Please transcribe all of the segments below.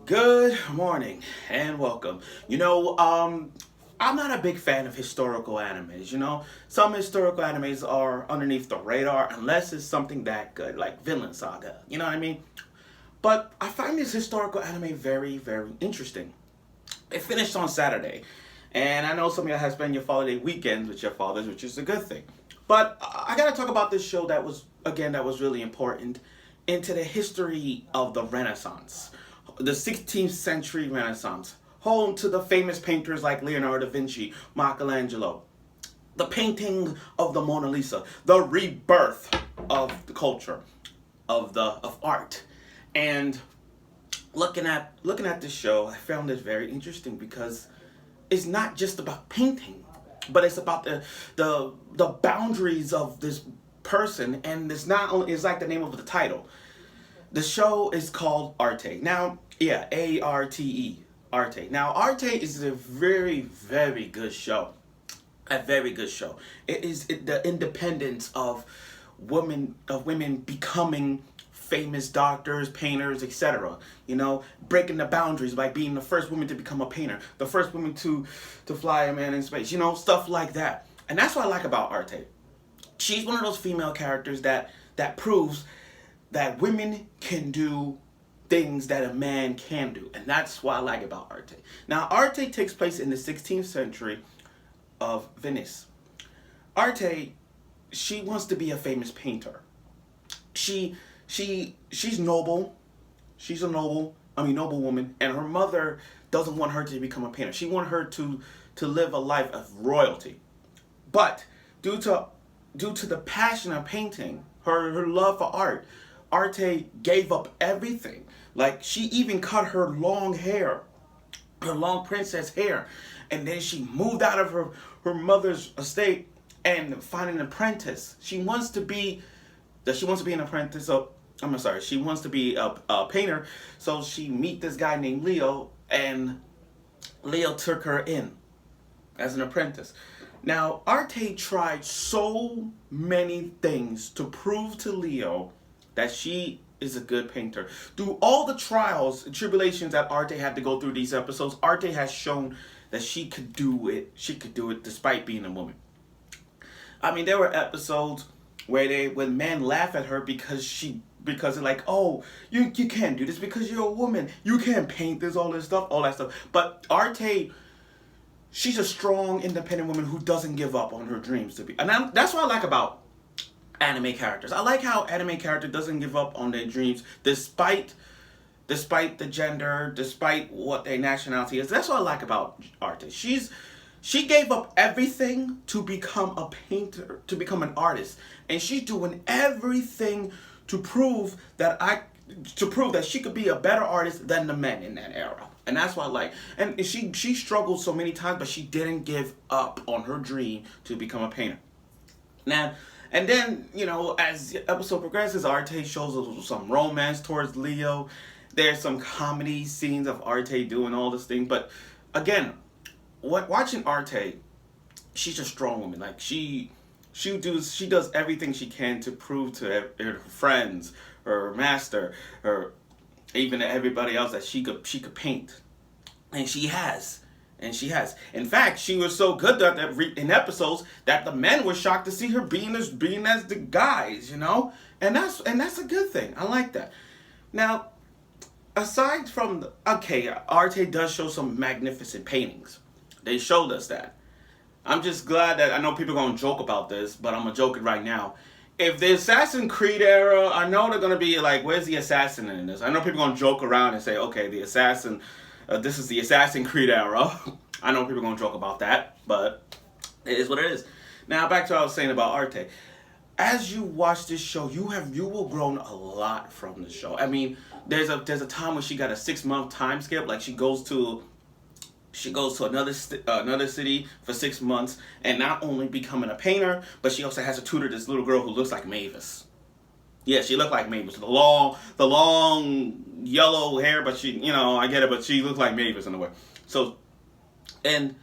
Good morning and welcome. I'm not a big fan of historical animes. Some historical animes are underneath the radar unless it's something that good, like Vinland Saga. You know what I mean? But I find this historical anime very, very interesting. It finished on Saturday, and I know some of you have spent your holiday weekends with your fathers, which is a good thing. But I gotta talk about this show that was really important into the history of the Renaissance, the 16th century Renaissance, home to the famous painters like Leonardo da Vinci, Michelangelo, the painting of the Mona Lisa, the rebirth of the culture, of art, and looking at this show, I found it very interesting because it's not just about painting, but it's about the boundaries of this person, and it's like the name of the title. The show is called Arte. Now, yeah, Arte. Arte. Now, Arte is a very, very good show. A very good show. The independence of women becoming famous doctors, painters, etc. Breaking the boundaries by being the first woman to become a painter, the first woman to fly a man in space. Stuff like that. And that's what I like about Arte. She's one of those female characters that proves that women can do things that a man can do. And that's what I like about Arte. Now, Arte takes place in the 16th century of Venice. Arte, she wants to be a famous painter. She's noble. She's a noble woman, and her mother doesn't want her to become a painter. She wants her to live a life of royalty. But due to the passion of painting, her love for art, Arte gave up everything. Like, she even cut her long hair, her long princess hair, and then she moved out of her mother's estate and find an apprentice. She wants to be an apprentice. She wants to be a painter. So she meet this guy named Leo, and Leo took her in as an apprentice. Now, Arte tried so many things to prove to Leo that she is a good painter. Through all the trials and tribulations that Arte had to go through these episodes, Arte has shown that she could do it. She could do it despite being a woman. I mean, there were episodes when men laugh at her because they're like, oh, you can't do this because you're a woman. You can't paint this, all that stuff. But Arte, she's a strong, independent woman who doesn't give up on her dreams to be. And that's what I like about anime characters. I like how anime character doesn't give up on their dreams despite the gender, despite what their nationality is. That's what I like about Arte. She gave up everything to become a painter, to become an artist, and she's doing everything to prove that she could be a better artist than the men in that era. And that's what I like. And she struggled so many times, but she didn't give up on her dream to become a painter. Now, and then, as the episode progresses, Arte shows us some romance towards Leo. There's some comedy scenes of Arte doing all this thing. But again, watching Arte, she's a strong woman. Like, she does everything she can to prove to her friends, her master, her even everybody else that she could paint, and she has. And she has. In fact, she was so good that in episodes that the men were shocked to see her being as the guys, And that's a good thing. I like that. Now, aside from Arte does show some magnificent paintings. They showed us that. I'm just glad that I know people are gonna joke about this, but I'm gonna joke it right now. If the Assassin's Creed era, I know they're gonna be like, where's the assassin in this? I know people are gonna joke around and say, okay, the assassin. This is the Assassin's Creed era. I know people are going to joke about that, but it is what it is. Now, back to what I was saying about Arte. As you watch this show, you will grown a lot from the show. I mean, there's a time when she got a 6-month time skip. Like, she goes to another city for 6 months, and not only becoming a painter, but she also has to tutor this little girl who looks like Mavis. Yeah, she looked like Mavis. The long yellow hair, but I get it, but she looked like Mavis in a way. So, and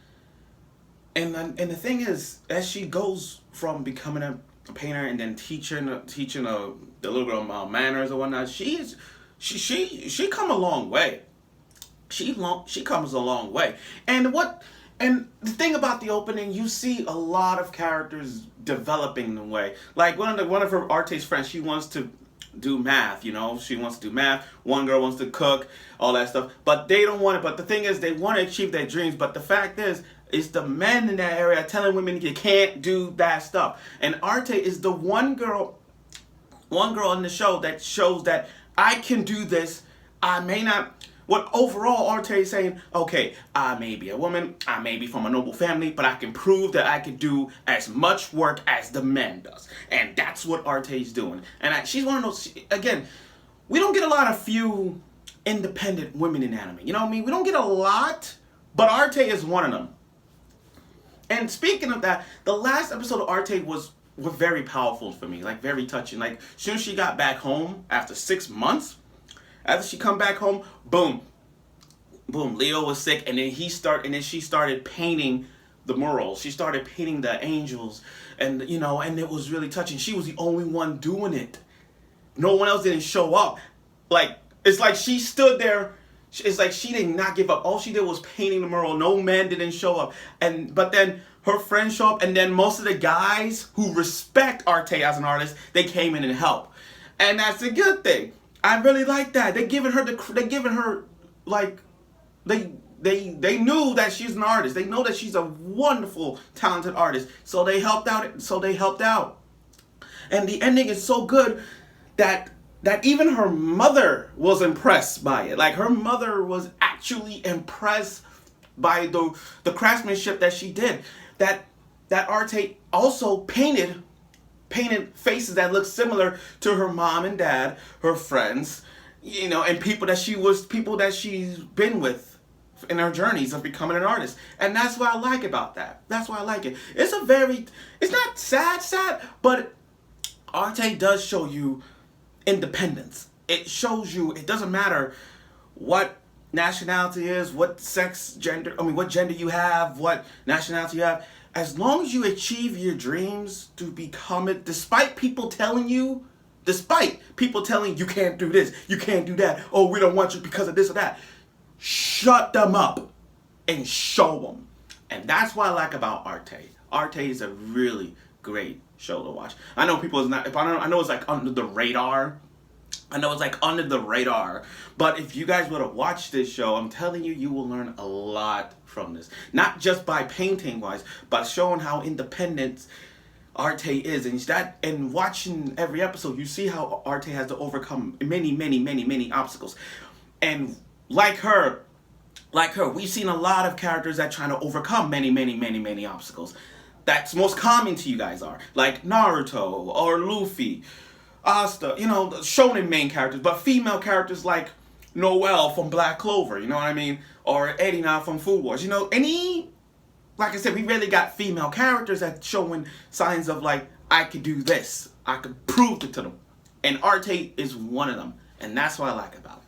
the thing is, as she goes from becoming a painter and then teaching the little girl manners or whatnot, she come a long way. she comes a long way. And the thing about the opening, you see a lot of characters developing in a way. Like one of her Arte's friends, she wants to do math, she wants to do math. One girl wants to cook, all that stuff. But they don't want it. But the thing is, they want to achieve their dreams. But the fact is, it's the men in that area telling women you can't do that stuff. And Arte is the one girl in the show that shows that I can do this. I may not. What overall Arte is saying, okay, I may be a woman, I may be from a noble family, but I can prove that I can do as much work as the men does. And that's what Arte is doing. And she's one of those, again, we don't get a lot of few independent women in anime. You know what I mean? We don't get a lot, but Arte is one of them. And speaking of that, the last episode of Arte was very powerful for me, like very touching. Like, as soon as she got back home after 6 months, after she come back home, boom, Leo was sick, and then she started painting the murals. She started painting the angels, and and it was really touching. She was the only one doing it. No one else didn't show up. Like, it's like she stood there. It's like she did not give up. All she did was painting the mural. No man didn't show up. But then her friends show up, and then most of the guys who respect Arte as an artist, they came in and helped. And that's a good thing. I really like that. They giving her like they knew that she's an artist. They know that she's a wonderful, talented artist. So they helped out. And the ending is so good that even her mother was impressed by it. Like, her mother was actually impressed by the craftsmanship that she did. That Arte also painted faces that look similar to her mom and dad, her friends, and people that she's been with in her journeys of becoming an artist. And that's what I like about that. That's why I like it. It's not sad, but Arte does show you independence. It shows you it doesn't matter what nationality is, what what gender you have, what nationality you have. As long as you achieve your dreams to become it, despite people telling you you can't do this, you can't do that, oh, we don't want you because of this or that, shut them up and show them. And that's what I like about Arte. Arte is a really great show to watch. I know I know it's like under the radar. But if you guys were to watch this show, I'm telling you, you will learn a lot from this. Not just by painting wise, but showing how independent Arte is. And watching every episode, you see how Arte has to overcome many obstacles. And like her, we've seen a lot of characters that trying to overcome many obstacles. That's most common to you guys are. Like Naruto or Luffy. Asta, the shonen main characters, but female characters like Noelle from Black Clover, you know what I mean? Or Erina from Food Wars. Like I said, we really got female characters that showing signs of like, I could do this. I could prove it to them. And Arte is one of them. And that's what I like about it.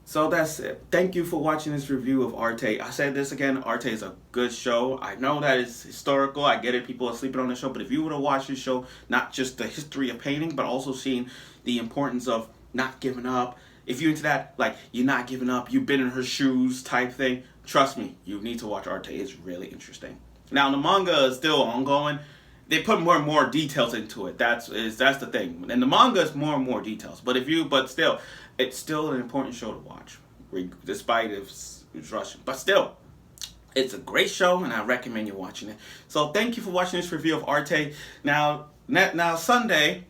So that's it. Thank you for watching this review of Arte. I said this again, Arte is a good show. I know that it's historical. I get it. People are sleeping on the show. But if you were to watch this show, not just the history of painting, but also seeing the importance of not giving up. If you're into that, like, you're not giving up, you've been in her shoes type thing, trust me, you need to watch Arte. It's really interesting. Now, the manga is still ongoing. They put more and more details into it. That's the thing. And the manga is more and more details. But still, it's still an important show to watch, despite it's Russian. But still, it's a great show, and I recommend you watching it. So thank you for watching this review of Arte. Now Sunday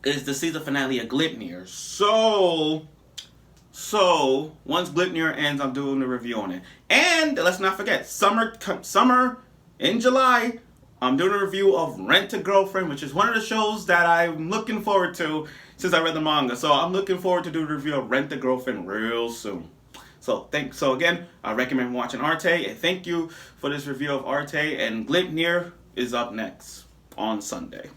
is the season finale of Gleipnir. So once Gleipnir ends, I'm doing a review on it. And let's not forget, summer in July, I'm doing a review of Rent-A-Girlfriend, which is one of the shows that I'm looking forward to since I read the manga. So I'm looking forward to doing a review of Rent-A-Girlfriend real soon. So again, I recommend watching Arte, and thank you for this review of Arte. And Gleipnir is up next on Sunday.